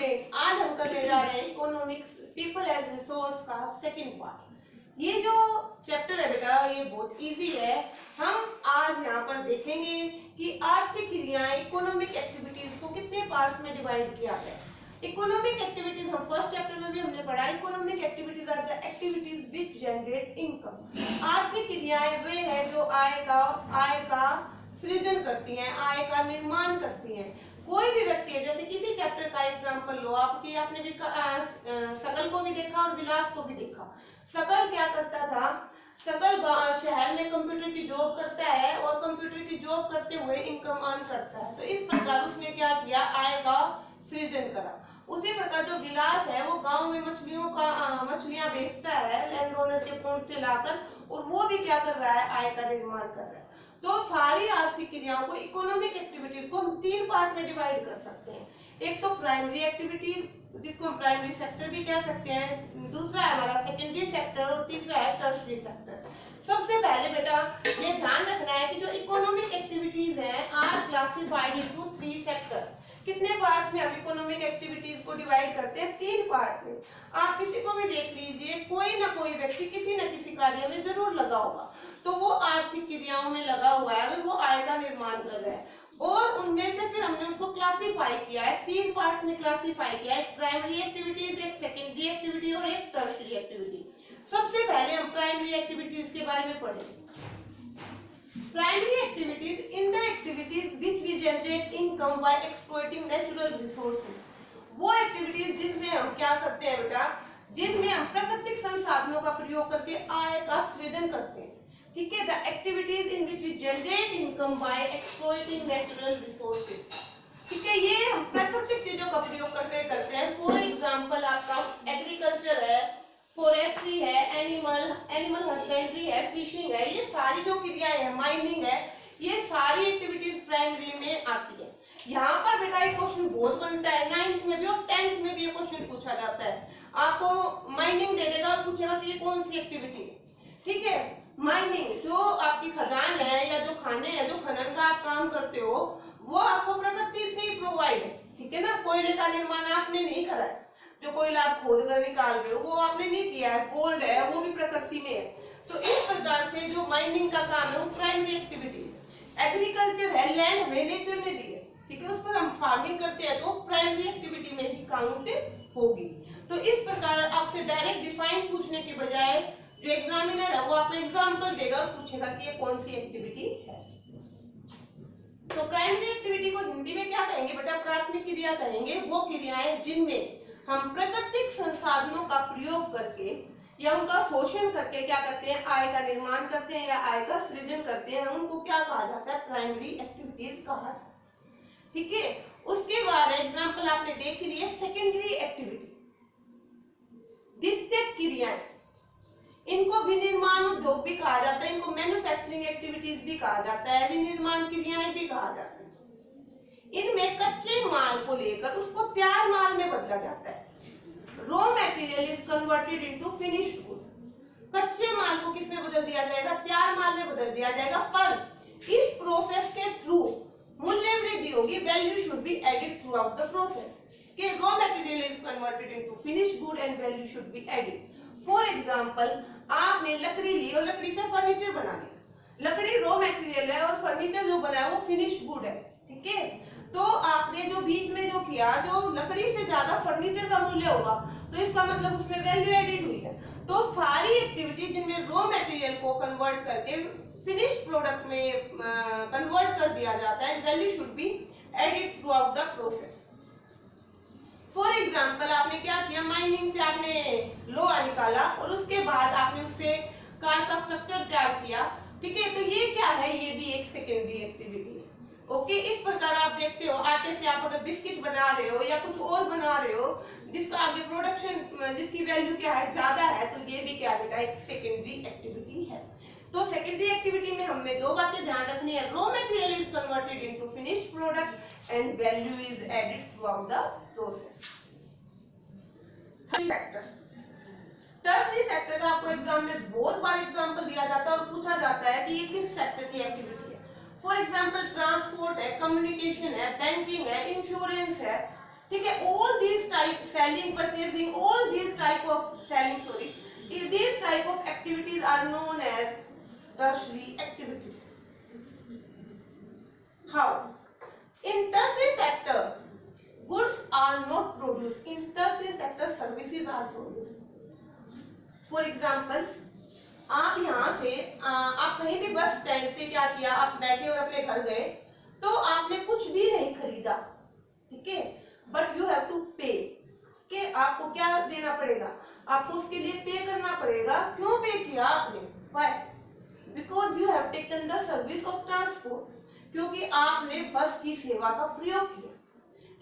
Student, आज हम करने जा रहे हैं इकोनॉमिक्स पीपल एज रिसोर्स का सेकंड पार्ट। ये जो चैप्टर है बेटा ये बहुत इजी है। हम आज यहाँ पर देखेंगे कि आर्थिक क्रियाएं इकोनॉमिक एक्टिविटीज को कितने पार्ट्स में डिवाइड किया है। इकोनॉमिक एक्टिविटीज हम फर्स्ट चैप्टर में भी हमने पढ़ा। Economic activities are the activities which generate income. आर्थिक क्रियाएं वे है जो आय का सृजन करती हैं, आय का निर्माण करती हैं। कोई भी व्यक्ति है, जैसे किसी चैप्टर का एग्जांपल लो आपकी, आपने भी सकल को भी देखा और विलास को भी देखा। सकल क्या करता था, सकल शहर में कंप्यूटर की जॉब करता है और कंप्यूटर की जॉब करते हुए इनकम अर्न करता है। तो इस प्रकार उसने क्या किया, आय का सृजन करा। उसी प्रकार जो विलास है वो गांव में मछलियां बेचता है लैंड ओनर के पॉइंट से लाकर, और वो भी क्या कर रहा है, आय का निर्माण कर रहा है। तो सारी आर्थिक क्रियाओं को, इकोनॉमिक एक्टिविटीज को हम तीन पार्ट में डिवाइड कर सकते हैं। एक तो प्राइमरी एक्टिविटीज जिसको हम प्राइमरी सेक्टर भी कह सकते हैं, दूसरा है हमारा सेकेंडरी सेक्टर और तीसरा है टर्शरी सेक्टर। सबसे पहले बेटा ये ध्यान रखना है कि जो इकोनॉमिक एक्टिविटीज है आर क्लासिफाइड इनटू 3 सेक्टर। कितने पार्ट्स में हम इकोनॉमिक एक्टिविटीज को डिवाइड करते हैं, 3 पार्ट में। आप किसी को भी देख लीजिए, कोई ना कोई व्यक्ति किसी न किसी कार्य में जरूर लगा होगा, तो वो आर्थिक क्रियाओं में लगा हुआ है और वो आय का निर्माण कर रहा है। और उनमें से फिर हमने उसको क्लासिफाई किया है, 3 पार्ट्स में क्लासिफाई किया है, एक प्राइमरी एक्टिविटीज, एक सेकेंडरी एक्टिविटी और एक टर्शरी एक्टिविटी। सबसे पहले हम प्राइमरी एक्टिविटीज के बारे में पढ़ेंगे। Primary activities in the activities which we generate income by exploiting natural resources। वो एक्टिविटीज जिनमें हम क्या करते हैं बेटा, जिनमें हम प्राकृतिक संसाधनों का प्रयोग करके आय का सृजन करते हैं। ठीक है, the activities in which we generate income by exploiting natural resources. ठीक है, ये हम प्राकृतिक चीजों का प्रयोग करते हैं। फॉर एग्जाम्पल आपका एग्रीकल्चर है, फॉरेस्ट्री है, एनिमल हस्बेंड्री है, फिशिंग है, ये सारी जो क्रियाएं हैं, माइनिंग है, ये सारी एक्टिविटीज प्राइमरी में आती है। यहाँ पर बेटा एक क्वेश्चन बहुत बनता है, 9th में भी और 10th में भी ये क्वेश्चन पूछा जाता है। आपको माइनिंग दे देगा और पूछेगा कि ये कौन सी एक्टिविटी है। ठीक है, माइनिंग जो आपकी खदान है या जो खाने हैं, जो खनन का आप काम करते हो, वो आपको प्रकृति से ही प्रोवाइड है। ठीक है ना, कोयले का निर्माण आपने नहीं करा है, जो कोयला आप खोद कर निकाल रहे हो वो आपने नहीं किया है, गोल्ड है वो भी प्रकृति में है। तो इस प्रकार से जो माइनिंग का काम है वो प्राइमरी एक्टिविटी है। एग्रीकल्चर है, लैंड हमें नेचर ने दी है, ठीक है, उस पर हम फार्मिंग करते हैं तो प्राइमरी एक्टिविटी में ही काउंट होगी। तो इस प्रकार आपसे डायरेक्ट डिफाइन पूछने के बजाय जो एग्जामिनर है वो आपको एग्जाम्पल देगा और पूछेगा कि ये कौन सी एक्टिविटी है। तो प्राइमरी एक्टिविटी को हिंदी में क्या कहेंगे बेटा, प्राथमिक क्रिया कहेंगे। वो क्रियाएं जिनमें हम प्राकृतिक संसाधनों का प्रयोग करके या उनका शोषण करके क्या करते हैं, आय का निर्माण करते हैं या आय का सृजन करते हैं, उनको क्या कहा जाता है, प्राइमरी एक्टिविटीज कहा जाता है। ठीक है, उसके बाद एग्जांपल आपने देख ली है सेकेंडरी एक्टिविटी, द्वितीयक क्रियाएं। इनको विनिर्माण उद्योग भी कहा जाता है, इनको मैन्युफैक्चरिंग एक्टिविटीज भी कहा जाता है, विनिर्माण क्रियाएं भी कहा जाता है। इनमें कच्चे माल को लेकर उसको तैयार माल में बदला जाता है। Raw material is converted into finished good. कच्चे माल को किस में बदल दिया जाएगा, तैयार माल में बदल दिया जाएगा। पर इस प्रोसेस के थ्रू मूल्य वृद्धि होगी, value should be added through out the process. कि raw material is converted into finished good and value should be added. For example आपने लकड़ी ली और लकड़ी से फर्नीचर बना लिया। लकड़ी रॉ मटेरियल है और फर्नीचर जो बना है वो फिनिश्ड गुड है। ठीक है, तो आपने जो बीच में जो किया, जो लकड़ी से ज्यादा फर्नीचर का मूल्य होगा, तो इसका मतलब उसमें वैल्यू एडेड हुई है। तो सारी एक्टिविटी जिनमें रॉ मटेरियल को कन्वर्ट करके फिनिश्ड प्रोडक्ट में कन्वर्ट कर दिया जाता है, value should be added through out the process. For example आपने क्या किया, माइनिंग से आपने लोहा निकाला और उसके बाद आपने उससे कार का स्ट्रक्चर तैयार किया। ठीक है, तो ये क्या है, ये भी एक सेकेंडरी एक्टिविटी है। ओके, इस प्रकार आप देखते हो आटे से आप अगर बिस्किट बना रहे हो या कुछ और बना रहे हो जिसका आगे प्रोडक्शन, जिसकी वैल्यू क्या है, ज्यादा है, तो ये भी क्या बेटा एक सेकेंडरी एक्टिविटी है। तो सेकेंडरी एक्टिविटी में हमें 2 बातें ध्यान रखनी है, raw material is converted into finished product and value is added through out the process. Tertiary sector का आपको एग्जाम में बहुत बार एग्जाम्पल दिया जाता है और पूछा जाता है कि ये किस सेक्टर की एक्टिविटी है। फॉर एग्जाम्पल ट्रांसपोर्ट है, कम्युनिकेशन है, बैंकिंग है, इंश्योरेंस है। ठीक है, all these type selling, purchasing, all these type of selling, sorry, these type of activities are known as tertiary activities. How? In tertiary sector, goods are not produced. In tertiary sector, services are produced. For example, आप यहाँ से आप कहीं भी bus stand से क्या किया, आप बैठे और अपने घर गए, तो आपने कुछ भी नहीं खरीदा, ठीक है, बट यू हैव टू पे, कि आपको क्या देना पड़ेगा, आपको उसके लिए पे करना पड़ेगा. क्यों पे किया आपने? Why? Because you have taken the service of transport, क्योंकि आपने बस की सेवा का प्रयोग किया.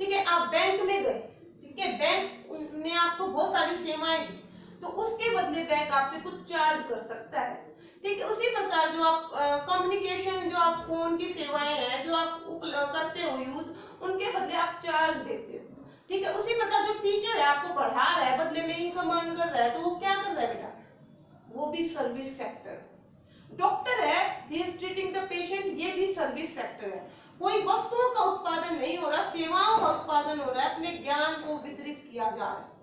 ठीक है, आप बैंक में गए, ठीक है, बैंक ने आपको बहुत सारी सेवाएं दी, तो उसके बदले बैंक आपसे कुछ चार्ज कर सकता है. ठीक है, उसी प्रकार जो आप कम्युनिकेशन, जो आप फोन की सेवाएं हैं, जो आप करते हो यूज, उनके बदले आप चार्ज देते हो. ठीक है, उसी प्रकार जो टीचर है आपको पढ़ा रहा है, बदले में इनकम अर्न कर रहा है, तो वो क्या कर रहा है बेटा? वो भी सर्विस सेक्टर. डॉक्टर है, he is treating the patient, ये भी सर्विस सेक्टर है. कोई वस्तुओं का उत्पादन नहीं हो रहा, सेवाओं का उत्पादन हो रहा है, अपने ज्ञान को वितरित किया जा रहा है.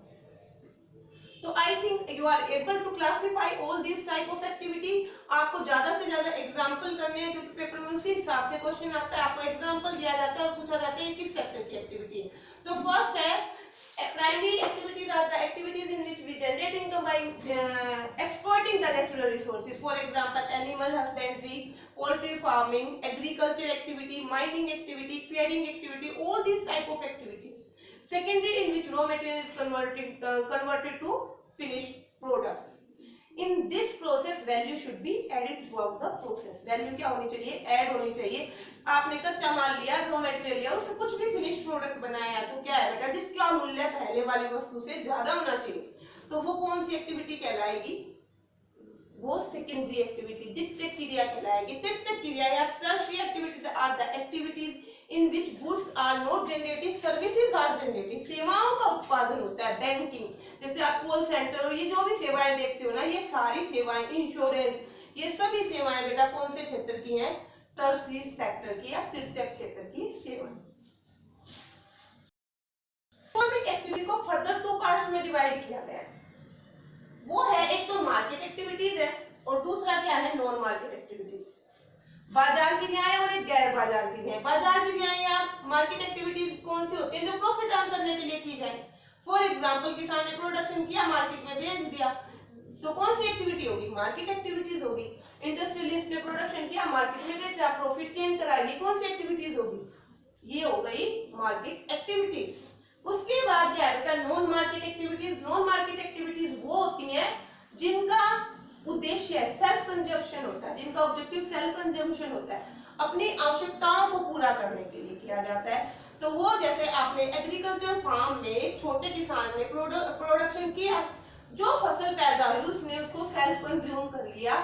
तो I think you are able to classify all this type of activity. आपको ज्यादा से ज्यादा एग्जांपल करने हैं, क्योंकि पेपर में उसी हिसाब से क्वेश्चन आता है. आपको एग्जांपल दिया जाता है और पूछा जाता है किस सेक्टर की एक्टिविटी है. तो फर्स्ट है primary activities are the activities in which we generate income by exploiting the natural resources. For example animal husbandry, poultry farming, agriculture activity, mining activity, quarrying activity, all these type of activities. Secondary, in which raw material is converted to finished products. In this process, value should be added throughout the process. Value क्या होनी चाहिए? Add होनी चाहिए. आपने कच्चा माल लिया, raw material लिया, उससे कुछ भी फिनिश प्रोडक्ट बनाया, तो क्या है बेटा? जिसका मूल्य पहले वाली वस्तु से ज्यादा होना चाहिए, तो वो कौन सी एक्टिविटी कहलाएगी? वो सेकेंडरी एक्टिविटी, द्वितीय क्रिया कहलाएगी. तृतीय क्रिया या tertiary activities are the activities in which goods are not generated, services are generated. सेवाओं का उत्पादन होता है. बैंकिंग, जैसे आप कॉल सेंटर और ये जो भी सेवाएं देखते हो ना, ये सारी सेवाएं, इंश्योरेंस, ये सभी सेवाएं बेटा कौन से क्षेत्र की हैं? टर्शियरी सेक्टर की या तृतीय क्षेत्र की सेवाएं. इकोनॉमिक एक्टिविटी को फर्दर टू पार्ट्स में डिवाइड किया गया है. वो है, एक तो मार्केट एक्टिविटीज है और दूसरा क्या है? Non market activities. बाजार क्रियाएं और एक गैर बाजार क्रियाएं. बाजार क्रियाएं या मार्केट एक्टिविटीज कौन सी होती है? जो प्रॉफिट अर्न करने के लिए की जाए. फॉर एग्जांपल, किसान ने प्रोडक्शन किया, मार्केट में बेच दिया, तो कौन सी एक्टिविटी होगी? मार्केट एक्टिविटीज होगी. इंडस्ट्रियलिस्ट ने प्रोडक्शन किया, मार्केट में बेचा, प्रॉफिट गेन करा, ये कौन सी एक्टिविटीज होगी? ये हो गई मार्केट एक्टिविटीज. उसके बाद क्या है बेटा? Non market activities. Non market activities वो होती हैं जिनका उद्देश्य सेल्फ कंजम्पशन होता है, जिनका ऑब्जेक्टिव सेल्फ कंजम्पशन होता है, अपनी आवश्यकताओं को पूरा करने के लिए किया जाता है. तो वो, जैसे आपने एग्रीकल्चर फार्म में छोटे किसान ने प्रोडक्शन किया, जो फसल पैदा हुई उसने उसको सेल्फ कंज्यूम कर लिया,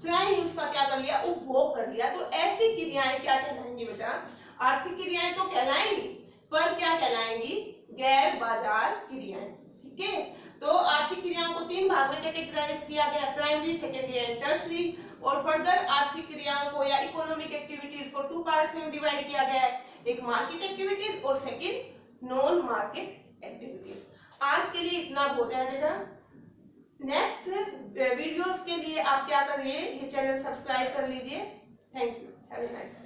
स्वयं ही उसका क्या कर लिया? उपभोग कर लिया. तो ऐसी क्रियाएं क्या कहलाएंगी बेटा? आर्थिक क्रियाएं तो कहलाएंगी, पर क्या कहलाएंगी? गैर बाजार क्रियाएं. ठीक है, तो आर्थिक क्रियाओं को तीन भाग में कैटेगराइज किया गया, प्राइमरी, सेकेंडरी एंड टर्शियरी. और फर्दर आर्थिक क्रियाओं को या इकोनॉमिक एक्टिविटीज को टू पार्ट्स में डिवाइड किया गया है, एक मार्केट एक्टिविटीज और सेकेंड नॉन मार्केट एक्टिविटीज. आज के लिए इतना बहुत है बेटा. नेक्स्ट वीडियोस के लिए आप क्या करिए? ये चैनल सब्सक्राइब कर लीजिए. Thank you. Have a nice day.